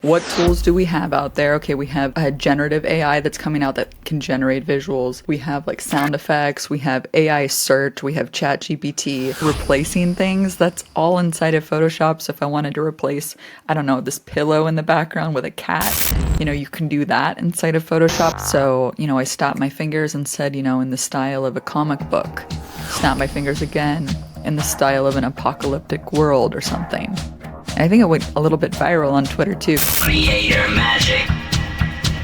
What tools do we have out there? Okay, we have a generative AI that's coming out that can generate visuals. We have like sound effects. We have AI search. We have ChatGPT replacing things. That's all inside of Photoshop. So if I wanted to replace, I don't know, this pillow in the background with a cat, you can do that inside of Photoshop. So, I stopped my fingers and said, in the style of a comic book. Snap my fingers again in the style of an apocalyptic world or something. I think it went a little bit viral on Twitter too. Creator Magic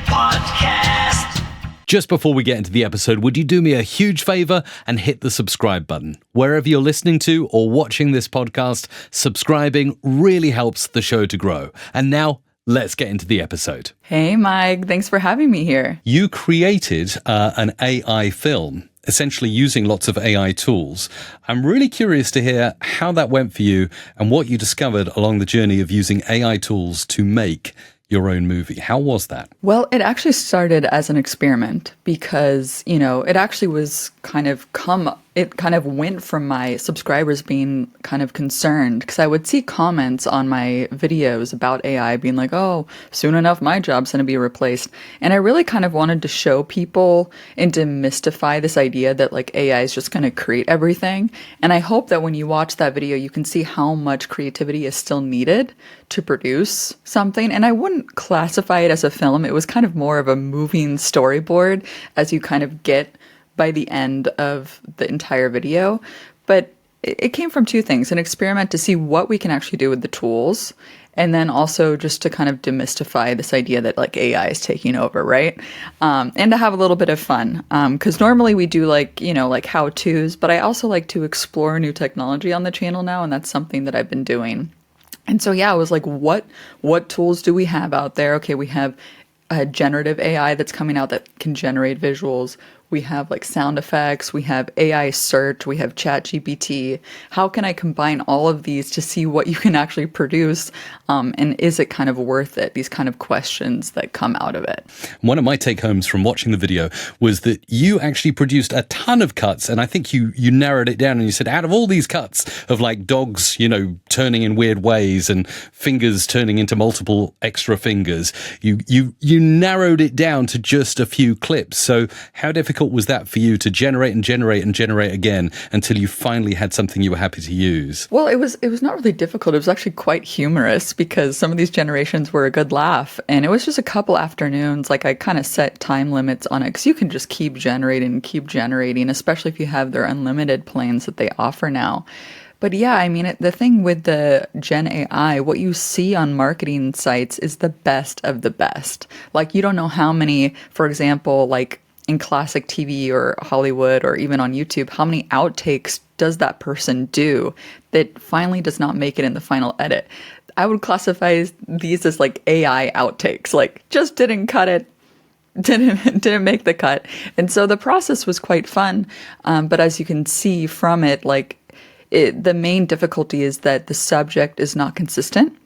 Podcast. Just before we get into the episode, would you do me a huge favor and hit the subscribe button? Wherever you're listening to or watching this podcast, subscribing really helps the show to grow. And now, let's get into the episode. Hey, Mike. Thanks for having me here. You created an AI film, essentially using lots of AI tools. I'm really curious to hear how that went for you and what you discovered along the journey of using AI tools to make your own movie. How was that? Well, it actually started as an experiment because, it actually was it kind of went from my subscribers being kind of concerned because I would see comments on my videos about AI being like, oh, soon enough, my job's going to be replaced. And I really kind of wanted to show people and demystify this idea that like AI is just going to create everything. And I hope that when you watch that video, you can see how much creativity is still needed to produce something. And I wouldn't classify it as a film. It was kind of more of a moving storyboard as you kind of get by the end of the entire video. But it came from two things: an experiment to see what we can actually do with the tools, and then also just to kind of demystify this idea that like AI is taking over, right? And to have a little bit of fun. Because normally we do like how-tos, but I also like to explore new technology on the channel now, and that's something that I've been doing. And so, I was like, what tools do we have out there? Okay, we have a generative AI that's coming out that can generate visuals. We have like sound effects, we have AI search, we have ChatGPT. How can I combine all of these to see what you can actually produce? And is it kind of worth it? These kind of questions that come out of it. One of my take homes from watching the video was that you actually produced a ton of cuts. And I think you narrowed it down and you said, out of all these cuts of like dogs, turning in weird ways and fingers turning into multiple extra fingers, you narrowed it down to just a few clips. So how difficult was that for you to generate again until you finally had something you were happy to use? Well, it was not really difficult. It was actually quite humorous because some of these generations were a good laugh. And it was just a couple afternoons. Like I kind of set time limits on it because you can just keep generating, especially if you have their unlimited plans that they offer now. But yeah, the thing with the Gen AI, what you see on marketing sites is the best of the best. Like you don't know how many, for example, like in classic TV or Hollywood or even on YouTube, how many outtakes does that person do that finally does not make it in the final edit? I would classify these as like AI outtakes, like just didn't cut it, didn't make the cut. And so the process was quite fun. But as you can see from it, the main difficulty is that the subject is not consistent.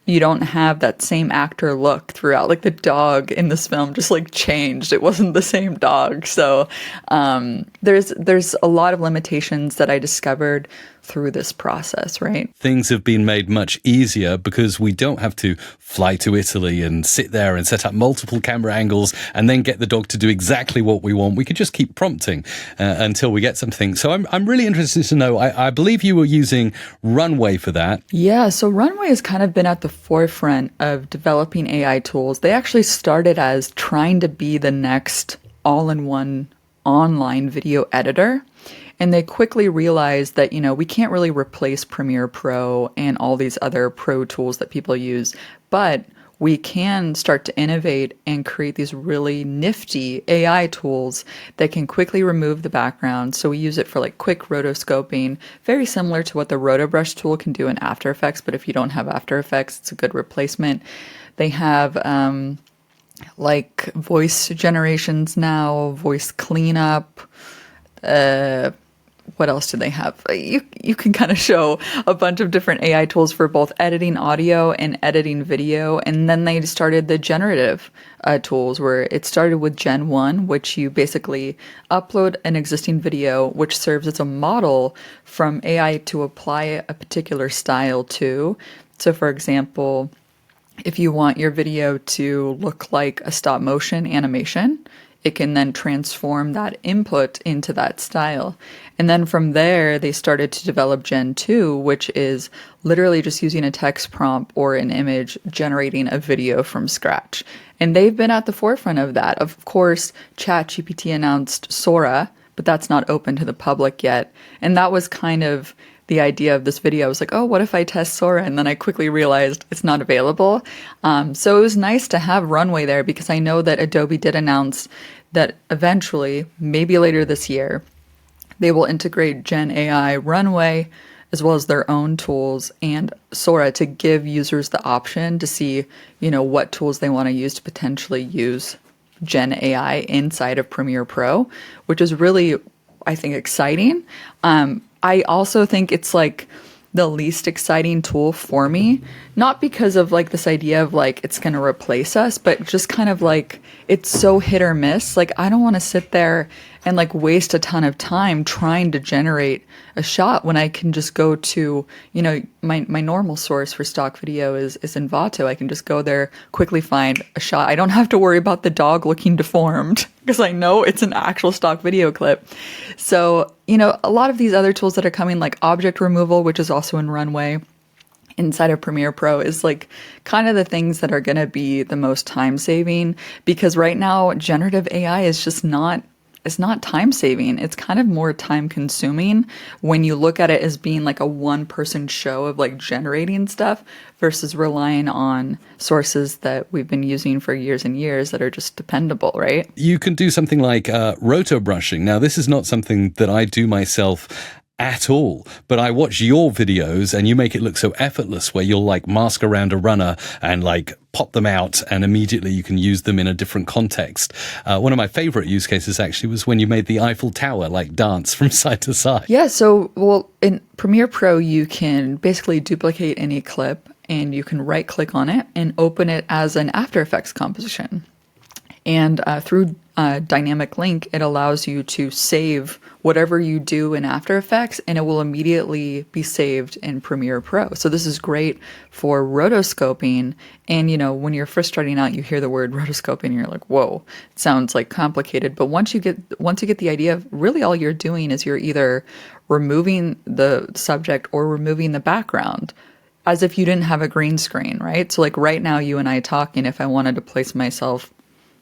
You don't have that same actor look throughout. Like the dog in this film just like changed. It wasn't the same dog. So there's a lot of limitations that I discovered through this process, right? Things have been made much easier because we don't have to fly to Italy and sit there and set up multiple camera angles and then get the dog to do exactly what we want. We could just keep prompting until we get something. So I'm really interested to know, I believe you were using Runway for that. Yeah, so Runway has kind of been at the forefront of developing AI tools. They actually started as trying to be the next all-in-one online video editor. And they quickly realized that, we can't really replace Premiere Pro and all these other pro tools that people use, but we can start to innovate and create these really nifty AI tools that can quickly remove the background. So we use it for like quick rotoscoping, very similar to what the Rotobrush tool can do in After Effects. But if you don't have After Effects, it's a good replacement. They have like voice generations now, voice cleanup, what else do they have? You can kind of show a bunch of different AI tools for both editing audio and editing video. And then they started the generative tools, where it started with Gen 1, which you basically upload an existing video, which serves as a model from AI to apply a particular style to. So for example, if you want your video to look like a stop motion animation, it can then transform that input into that style. And then from there, they started to develop Gen 2, which is literally just using a text prompt or an image, generating a video from scratch. And they've been at the forefront of that. Of course, ChatGPT announced Sora, but that's not open to the public yet. And that was kind of the idea of this video. I was like, oh, what if I test Sora? And then I quickly realized it's not available. So it was nice to have Runway there, because I know that Adobe did announce that eventually, maybe later this year, they will integrate Gen AI Runway as well as their own tools and Sora to give users the option to see, what tools they want to use to potentially use Gen AI inside of Premiere Pro, which is really, I think, exciting. I also think it's like the least exciting tool for me, not because of like this idea of like it's going to replace us, but just kind of like it's so hit or miss. Like I don't want to sit there and like waste a ton of time trying to generate a shot when I can just go to, my normal source for stock video is Envato. I can just go there, quickly find a shot. I don't have to worry about the dog looking deformed because I know it's an actual stock video clip. So, a lot of these other tools that are coming, like object removal, which is also in Runway inside of Premiere Pro, is like kind of the things that are going to be the most time saving, because right now generative AI is just not, it's not time saving. It's kind of more time consuming when you look at it as being like a one person show of like generating stuff versus relying on sources that we've been using for years and years that are just dependable, right? You can do something like roto brushing. Now, this is not something that I do myself at all, but I watch your videos and you make it look so effortless, where you'll like mask around a runner and like pop them out and immediately you can use them in a different context. One of my favorite use cases actually was when you made the Eiffel Tower like dance from side to side. Yeah, so well, in Premiere Pro you can basically duplicate any clip and you can right click on it and open it as an After Effects composition. And through Dynamic Link, it allows you to save whatever you do in After Effects, and it will immediately be saved in Premiere Pro. So this is great for rotoscoping. And, when you're first starting out, you hear the word rotoscoping, and you're like, whoa, it sounds like complicated. But once you get the idea of really all you're doing is you're either removing the subject or removing the background, as if you didn't have a green screen, right? So like right now, you and I talking, if I wanted to place myself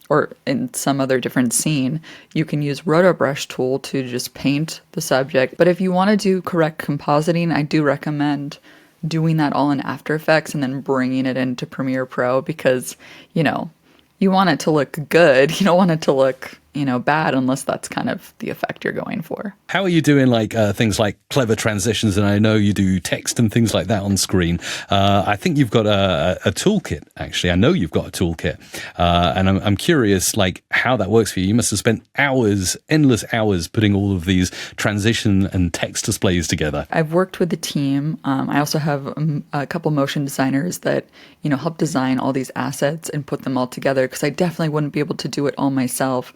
or in some other different scene, you can use Roto Brush tool to just paint the subject. But if you want to do correct compositing, I do recommend doing that all in After Effects and then bringing it into Premiere Pro, because, you want it to look good. You don't want it to look, bad, unless that's kind of the effect you're going for. How are you doing like things like clever transitions? And I know you do text and things like that on screen. I think you've got a toolkit, actually. I know you've got a toolkit. And I'm curious, like, how that works for you. You must have spent hours, endless hours, putting all of these transition and text displays together. I've worked with the team. I also have a couple motion designers that, help design all these assets and put them all together, because I definitely wouldn't be able to do it all myself.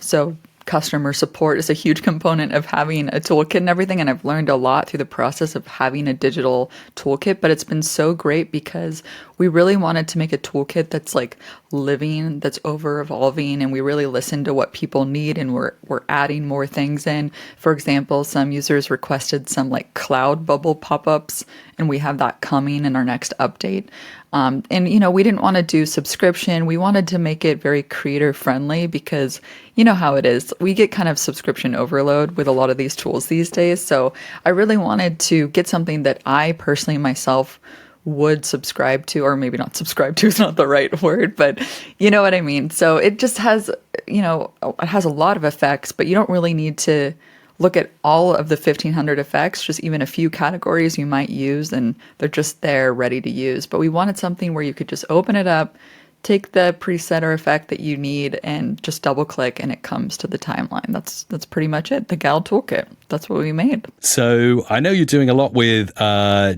So customer support is a huge component of having a toolkit and everything. And I've learned a lot through the process of having a digital toolkit, but it's been so great because we really wanted to make a toolkit that's like living, that's over evolving. And we really listen to what people need, and we're adding more things in. For example, some users requested some like cloud bubble pop-ups, and we have that coming in our next update. And, we didn't want to do subscription. We wanted to make it very creator friendly, because you know how it is. We get kind of subscription overload with a lot of these tools these days. So I really wanted to get something that I personally myself would subscribe to, or maybe not subscribe to is not the right word, but you know what I mean? So it just has, it has a lot of effects, but you don't really need to look at all of the 1,500 effects, just even a few categories you might use, and they're just there ready to use. But we wanted something where you could just open it up, take the preset or effect that you need, and just double click and it comes to the timeline. That's pretty much it. The Gal Toolkit. That's what we made. So I know you're doing a lot with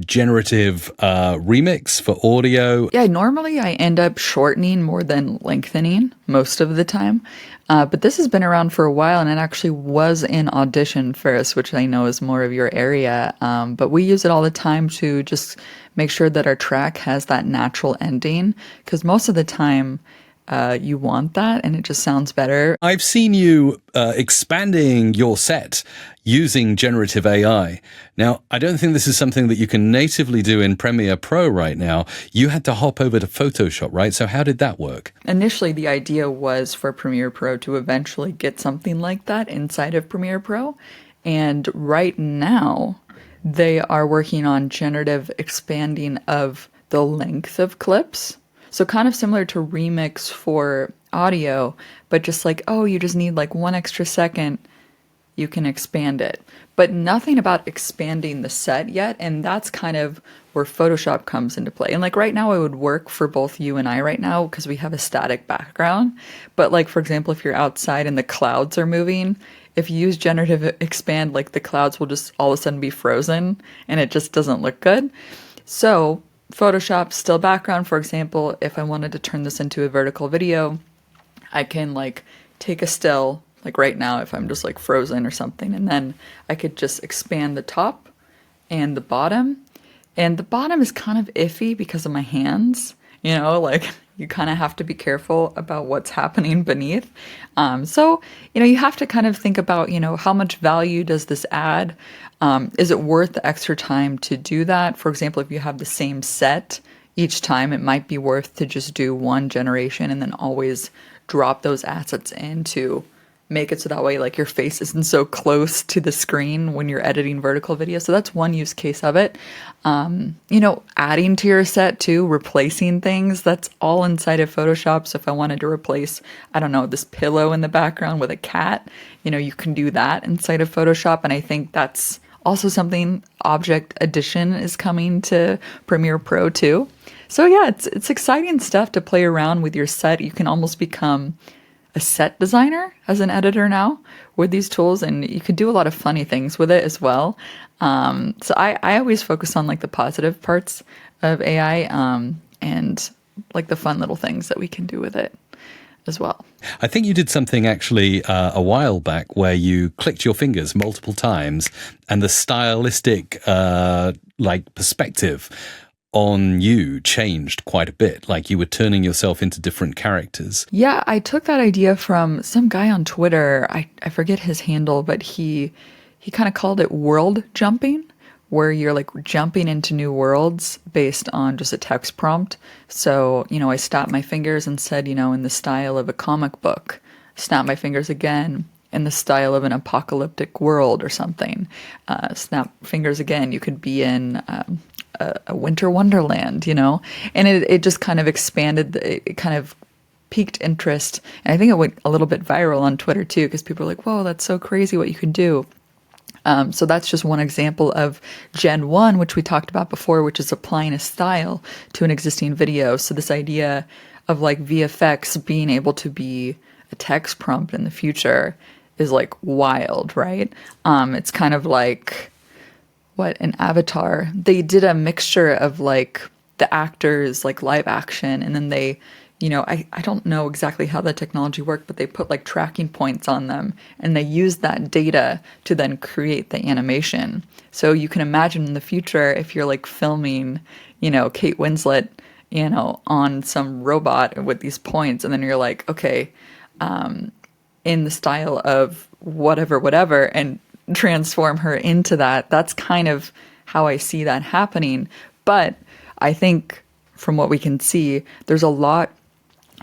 generative remix for audio. Yeah, normally I end up shortening more than lengthening most of the time. But this has been around for a while, and it actually was in Audition first, which I know is more of your area. But we use it all the time to just make sure that our track has that natural ending, because most of the time you want that and it just sounds better. I've seen you expanding your set using generative AI. Now, I don't think this is something that you can natively do in Premiere Pro right now. You had to hop over to Photoshop, right? So how did that work? Initially, the idea was for Premiere Pro to eventually get something like that inside of Premiere Pro. And right now, they are working on generative expanding of the length of clips. So kind of similar to Remix for audio, but just like, oh, you just need like 1 extra second, you can expand it. But nothing about expanding the set yet, and that's kind of where Photoshop comes into play. And like right now it would work for both you and I right now because we have a static background. But like, for example, if you're outside and the clouds are moving, if you use generative expand, like the clouds will just all of a sudden be frozen and it just doesn't look good. So Photoshop still background, for example, if I wanted to turn this into a vertical video, I can like take a still, like right now if I'm just like frozen or something, and then I could just expand the top and the bottom. And the bottom is kind of iffy because of my hands, you know, like you kind of have to be careful about what's happening beneath. So, you know, you have to kind of think about, you know, how much value does this add? Is it worth the extra time to do that? For example, if you have the same set each time, it might be worth to just do one generation and then always drop those assets in to make it so that way like your face isn't so close to the screen when you're editing vertical video. So that's one use case of it. You know, adding to your set too, replacing things, that's all inside of Photoshop. So if I wanted to replace, I don't know, this pillow in the background with a cat, you know, you can do that inside of Photoshop. And I think that's also something Object Edition is coming to Premiere Pro too. So yeah, it's exciting stuff to play around with your set. You can almost become a set designer as an editor now with these tools, and you can do a lot of funny things with it as well. So I always focus on like the positive parts of AI and like the fun little things that we can do with it as well. I think you did something actually a while back where you clicked your fingers multiple times and the stylistic like perspective on you changed quite a bit, like you were turning yourself into different characters. Yeah, I took that idea from some guy on Twitter. I forget his handle, but he kind of called it world jumping, where you're like jumping into new worlds based on just a text prompt. So, you know, I snapped my fingers and said, you know, in the style of a comic book, snap my fingers again in the style of an apocalyptic world or something. Snap fingers again, you could be in a winter wonderland, you know, and it just kind of expanded, it kind of piqued interest. And I think it went a little bit viral on Twitter too, because people are like, whoa, that's so crazy what you can do. So that's just one example of Gen 1, which we talked about before, which is applying a style to an existing video. So this idea of like VFX being able to be a text prompt in the future is like wild, right? It's kind of like an Avatar. They did a mixture of like the actors, like live action, and then they, you know, I don't know exactly how the technology worked, but they put like tracking points on them and they used that data to then create the animation. So you can imagine in the future if you're like filming, you know, Kate Winslet, you know, on some robot with these points, and then you're like, okay, in the style of whatever, and transform her into that. That's kind of how I see that happening. But I think from what we can see, there's a lot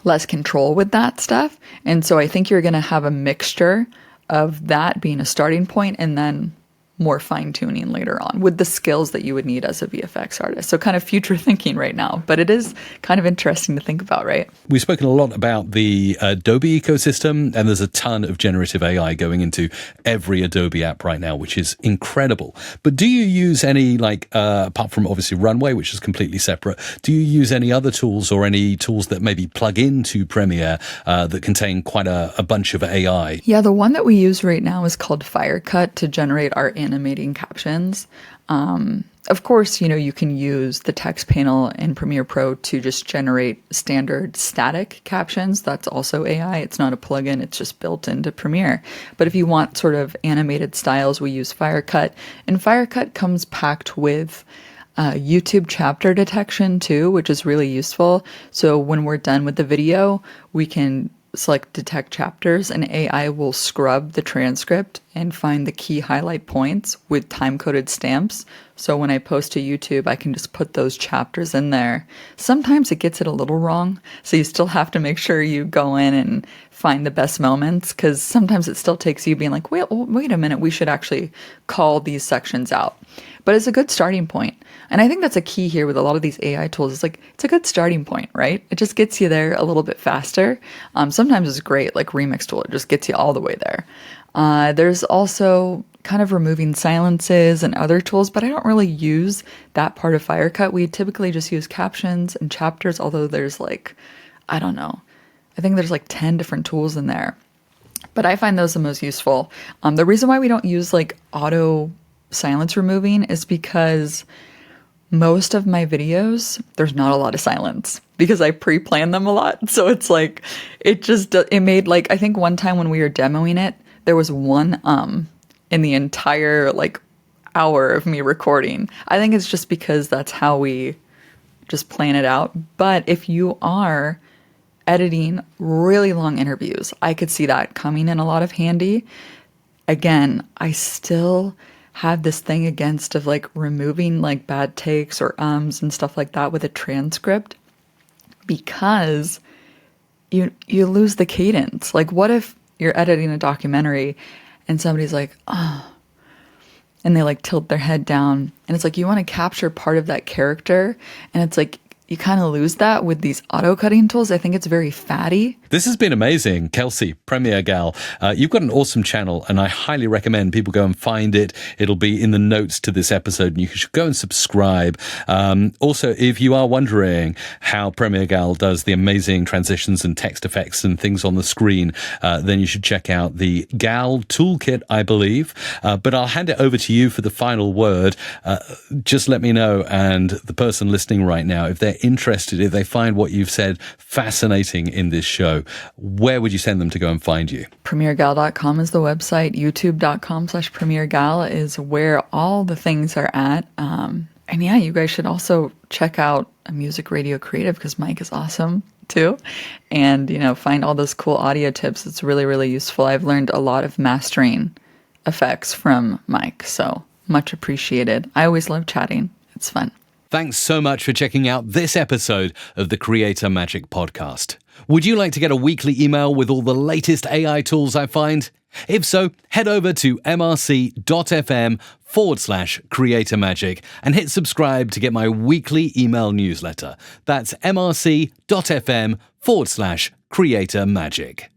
less control with that stuff. And so I think you're going to have a mixture of that being a starting point and then more fine tuning later on with the skills that you would need as a VFX artist. So kind of future thinking right now, but it is kind of interesting to think about, right? We've spoken a lot about the Adobe ecosystem, and there's a ton of generative AI going into every Adobe app right now, which is incredible. But do you use any, like, apart from obviously Runway, which is completely separate, do you use any other tools or any tools that maybe plug into Premiere that contain quite a bunch of AI? Yeah, the one that we use right now is called Firecut to generate our animating captions. Of course, you know, you can use the text panel in Premiere Pro to just generate standard static captions. That's also AI. It's not a plugin. It's just built into Premiere. But if you want sort of animated styles, we use Firecut. And Firecut comes packed with YouTube chapter detection too, which is really useful. So when we're done with the video, we can select detect chapters and AI will scrub the transcript and find the key highlight points with time-coded stamps. So when I post to YouTube, I can just put those chapters in there. Sometimes it gets it a little wrong, so you still have to make sure you go in and find the best moments, because sometimes it still takes you being like, wait a minute, we should actually call these sections out. But it's a good starting point. And I think that's a key here with a lot of these AI tools. It's like, it's a good starting point, right? It just gets you there a little bit faster. Sometimes it's great, like Remix Tool, it just gets you all the way there. There's also kind of removing silences and other tools, but I don't really use that part of Firecut. We typically just use captions and chapters, although there's like, I don't know, I think there's like 10 different tools in there. But I find those the most useful. The reason why we don't use like auto silence removing is because most of my videos, there's not a lot of silence because I pre-plan them a lot. So it's like, it made like, I think one time when we were demoing it, there was one in the entire like hour of me recording. I think it's just because that's how we just plan it out. But if you are editing really long interviews, I could see that coming in a lot of handy. Again, I still have this thing against of like removing like bad takes or ums and stuff like that with a transcript, because you lose the cadence. Like, what if you're editing a documentary and somebody's like, oh, and they like tilt their head down, and it's like you want to capture part of that character, and it's like you kind of lose that with these auto cutting tools. I think it's very fatty. This has been amazing, Kelsey, Premier Gal. You've got an awesome channel, and I highly recommend people go and find it. It'll be in the notes to this episode, and you should go and subscribe. Also, if you are wondering how Premier Gal does the amazing transitions and text effects and things on the screen, then you should check out the Gal Toolkit, I believe. But I'll hand it over to you for the final word. Just let me know, and the person listening right now, if they're interested, if they find what you've said fascinating in this show, where would you send them to go and find you? PremierGal.com is the website. YouTube.com/PremierGal is where all the things are at. And yeah, you guys should also check out a Music Radio Creative, because Mike is awesome too. And, find all those cool audio tips. It's really, really useful. I've learned a lot of mastering effects from Mike, so much appreciated. I always love chatting. It's fun. Thanks so much for checking out this episode of the Creator Magic Podcast. Would you like to get a weekly email with all the latest AI tools I find? If so, head over to mrc.fm/Creator Magic and hit subscribe to get my weekly email newsletter. That's mrc.fm/Creator Magic.